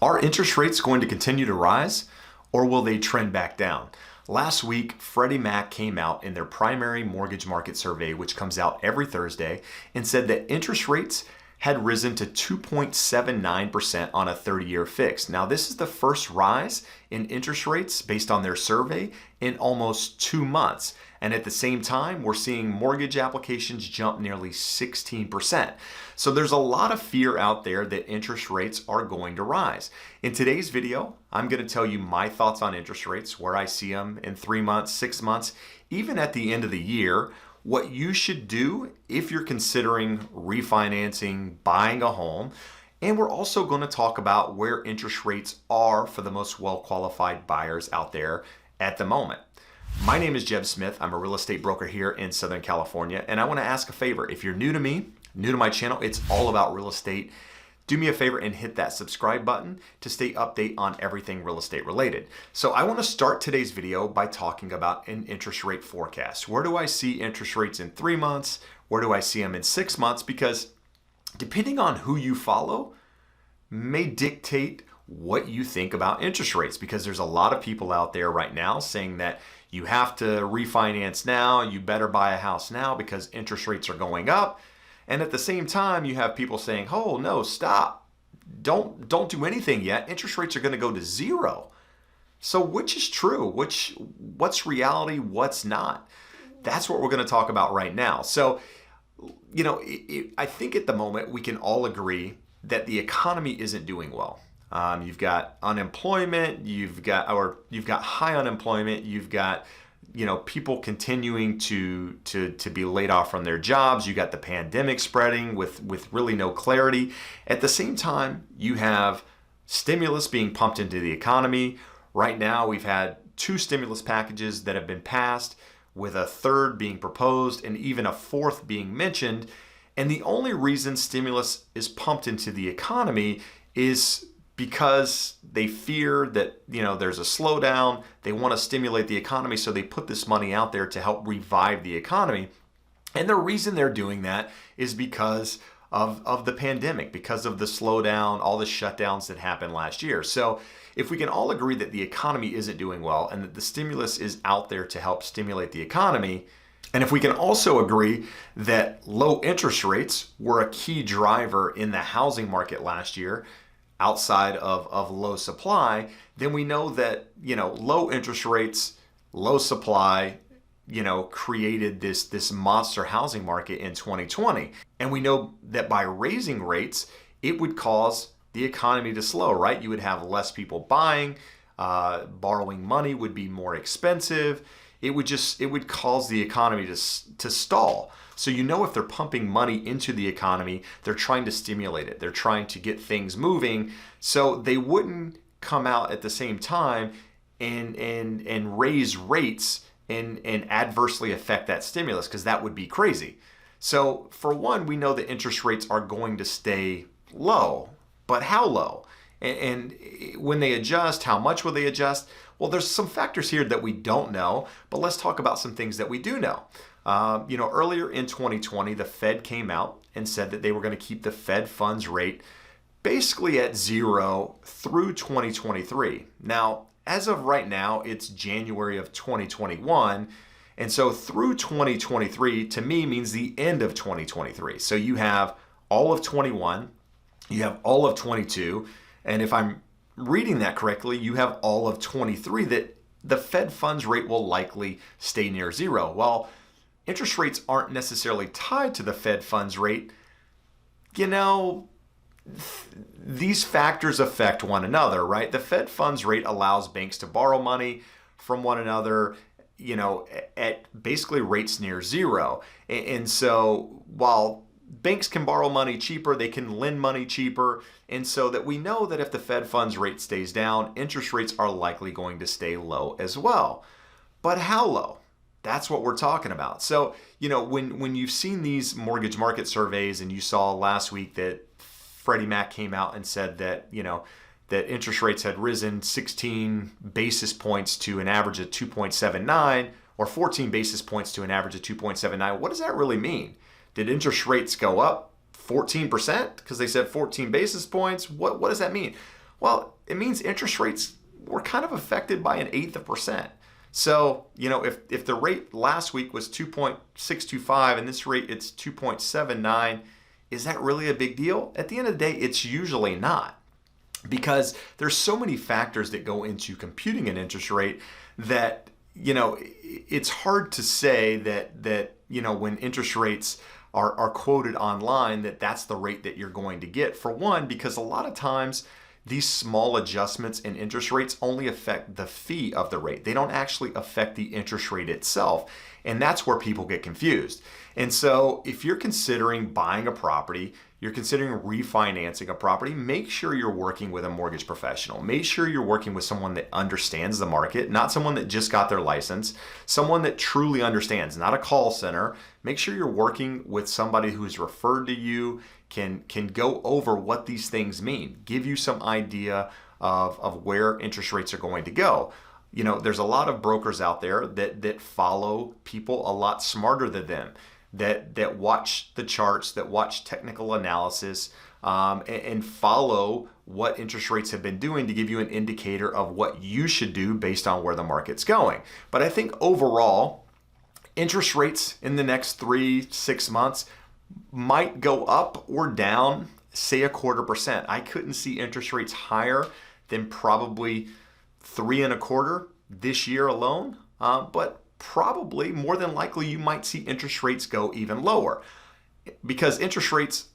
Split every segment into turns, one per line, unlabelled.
Are interest rates going to continue to rise, or will they trend back down? Last week, Freddie Mac came out in their primary mortgage market survey, which comes out every Thursday, and said that interest rates had risen to 2.79% on a 30-year fix. Now, this is the first rise in interest rates based on their survey in almost 2 months. And at the same time, we're seeing mortgage applications jump nearly 16%. So there's a lot of fear out there that interest rates are going to rise. In today's video, I'm going to tell you my thoughts on interest rates, where I see them in 3 months, 6 months, even at the end of the year, what you should do if you're considering refinancing, buying a home. And we're also going to talk about where interest rates are for the most well-qualified buyers out there at the moment. My name is Jeb Smith. I'm a real estate broker here in Southern California, and I want to ask a favor. If you're new to me, new to my channel, it's all about real estate. Do me a favor and hit that subscribe button to stay updated on everything real estate related. So I want to start today's video by talking about an interest rate forecast. Where do I see interest rates in 3 months? Where do I see them in 6 months? Because depending on who you follow may dictate what you think about interest rates, because there's a lot of people out there right now saying that you have to refinance now, you better buy a house now because interest rates are going up. And at the same time, you have people saying, oh no, stop, don't do anything yet. Interest rates are going to go to zero. So which is true? What's reality? What's not? That's what we're going to talk about right now. So, I think at the moment we can all agree that the economy isn't doing well. You've got unemployment, you've got high unemployment, you've got people continuing to be laid off from their jobs. You got the pandemic spreading with really no clarity. At the same time, you have stimulus being pumped into the economy. Right now, we've had 2 stimulus packages that have been passed, with a third being proposed and even a fourth being mentioned. And the only reason stimulus is pumped into the economy is because they fear that there's a slowdown. They want to stimulate the economy, so they put this money out there to help revive the economy. And the reason they're doing that is because of the pandemic, because of the slowdown, all the shutdowns that happened last year. So if we can all agree that the economy isn't doing well and that the stimulus is out there to help stimulate the economy, and if we can also agree that low interest rates were a key driver in the housing market last year, outside of low supply, then we know that low interest rates, low supply, created this monster housing market in 2020. And we know that by raising rates, it would cause the economy to slow, right? You would have less people buying, borrowing money would be more expensive. It would cause the economy to stall. So if they're pumping money into the economy, they're trying to stimulate it. They're trying to get things moving. So they wouldn't come out at the same time and raise rates and adversely affect that stimulus, because that would be crazy. So for one, we know that interest rates are going to stay low, but how low? And when they adjust, how much will they adjust? Well, there's some factors here that we don't know, but let's talk about some things that we do know. Earlier in 2020, the Fed came out and said that they were going to keep the Fed funds rate basically at zero through 2023. Now, as of right now, it's January of 2021. And so through 2023, to me, means the end of 2023. So you have all of 21, you have all of 22, and if I'm reading that correctly, you have all of 23 that the Fed funds rate will likely stay near zero. Well, interest rates aren't necessarily tied to the Fed funds rate. These factors affect one another, right? The Fed funds rate allows banks to borrow money from one another, at basically rates near zero. And so while banks can borrow money cheaper, they can lend money cheaper. And so that we know that if the Fed funds rate stays down, interest rates are likely going to stay low as well. But how low? That's what we're talking about. So, when you've seen these mortgage market surveys, and you saw last week that Freddie Mac came out and said that, that interest rates had risen 16 basis points to an average of 2.79, or 14 basis points to an average of 2.79. What does that really mean? Did interest rates go up 14% because they said 14 basis points? What does that mean? Well, it means interest rates were kind of affected by 1/8%. So, if the rate last week was 2.625 and this rate it's 2.79, is that really a big deal? At the end of the day, it's usually not, because there's so many factors that go into computing an interest rate that, it's hard to say that when interest rates are quoted online, that's the rate that you're going to get. For one, because a lot of times these small adjustments in interest rates only affect the fee of the rate. They don't actually affect the interest rate itself. And that's where people get confused. And so if you're considering buying a property, you're considering refinancing a property, make sure you're working with a mortgage professional. Make sure you're working with someone that understands the market, not someone that just got their license, someone that truly understands, not a call center. Make sure you're working with somebody who's referred to you, can go over what these things mean, give you some idea of where interest rates are going to go. There's a lot of brokers out there that follow people a lot smarter than them, that watch the charts, that watch technical analysis, and follow what interest rates have been doing to give you an indicator of what you should do based on where the market's going. But I think overall, interest rates in the next 3-6 months might go up or down, say 1/4%. I couldn't see interest rates higher than probably 3.25% this year alone, but probably more than likely you might see interest rates go even lower, because interest rates,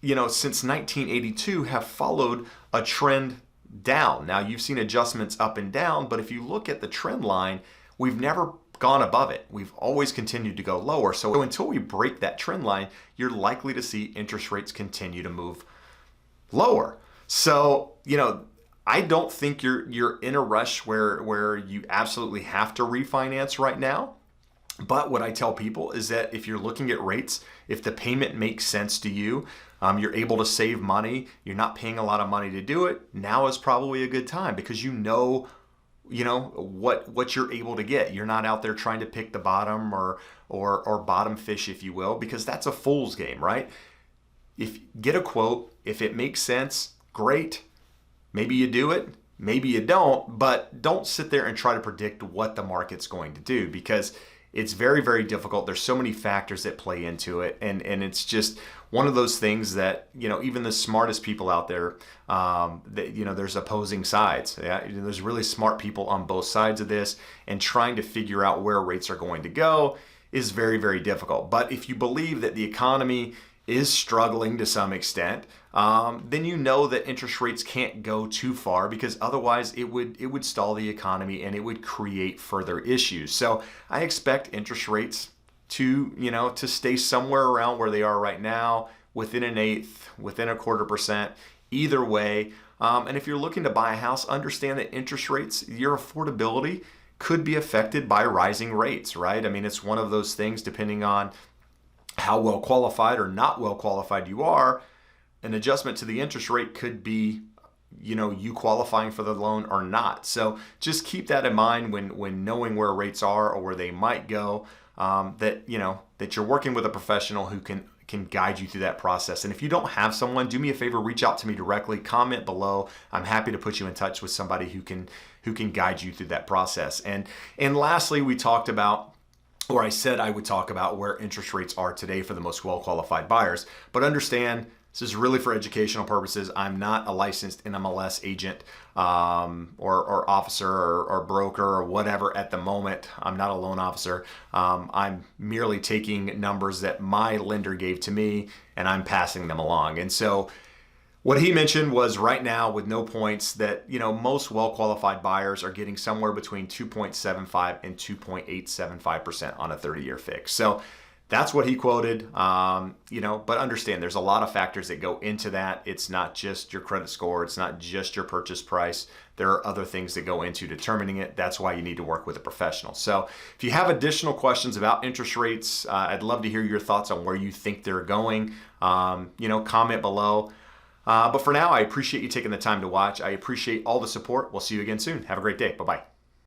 since 1982 have followed a trend down. Now you've seen adjustments up and down, but if you look at the trend line, we've never gone above it. We've always continued to go lower. So until we break that trend line, you're likely to see interest rates continue to move lower. So, I don't think you're in a rush where you absolutely have to refinance right now. But what I tell people is that if you're looking at rates, if the payment makes sense to you, you're able to save money, you're not paying a lot of money to do it, now is probably a good time, because what you're able to get. You're not out there trying to pick the bottom or bottom fish, if you will, because that's a fool's game, right? If get a quote, if it makes sense, great. Maybe you do it, maybe you don't, but don't sit there and try to predict what the market's going to do, because it's very, very difficult. There's so many factors that play into it. And it's just one of those things that, even the smartest people out there, there's opposing sides. Yeah? There's really smart people on both sides of this, and trying to figure out where rates are going to go is very, very difficult. But if you believe that the economy is struggling to some extent, then that interest rates can't go too far, because otherwise it would stall the economy and it would create further issues. So I expect interest rates to stay somewhere around where they are right now, within 1/8, within 1/4%, either way. And if you're looking to buy a house, understand that interest rates, your affordability could be affected by rising rates, right? I mean, it's one of those things, depending on how well qualified or not well qualified you are, an adjustment to the interest rate could be, you qualifying for the loan or not. So just keep that in mind when knowing where rates are or where they might go, that you're working with a professional who can guide you through that process. And if you don't have someone, do me a favor, reach out to me directly, comment below. I'm happy to put you in touch with somebody who can guide you through that process. And lastly, I said I would talk about where interest rates are today for the most well-qualified buyers. But understand, this is really for educational purposes. I'm not a licensed NMLS agent or officer or broker or whatever at the moment. I'm not a loan officer. I'm merely taking numbers that my lender gave to me, and I'm passing them along. And so what he mentioned was, right now, with no points, that most well-qualified buyers are getting somewhere between 2.75 and 2.875% on a 30-year fix. So that's what he quoted. But understand, there's a lot of factors that go into that. It's not just your credit score. It's not just your purchase price. There are other things that go into determining it. That's why you need to work with a professional. So if you have additional questions about interest rates, I'd love to hear your thoughts on where you think they're going. Comment below. But for now, I appreciate you taking the time to watch. I appreciate all the support. We'll see you again soon. Have a great day. Bye-bye.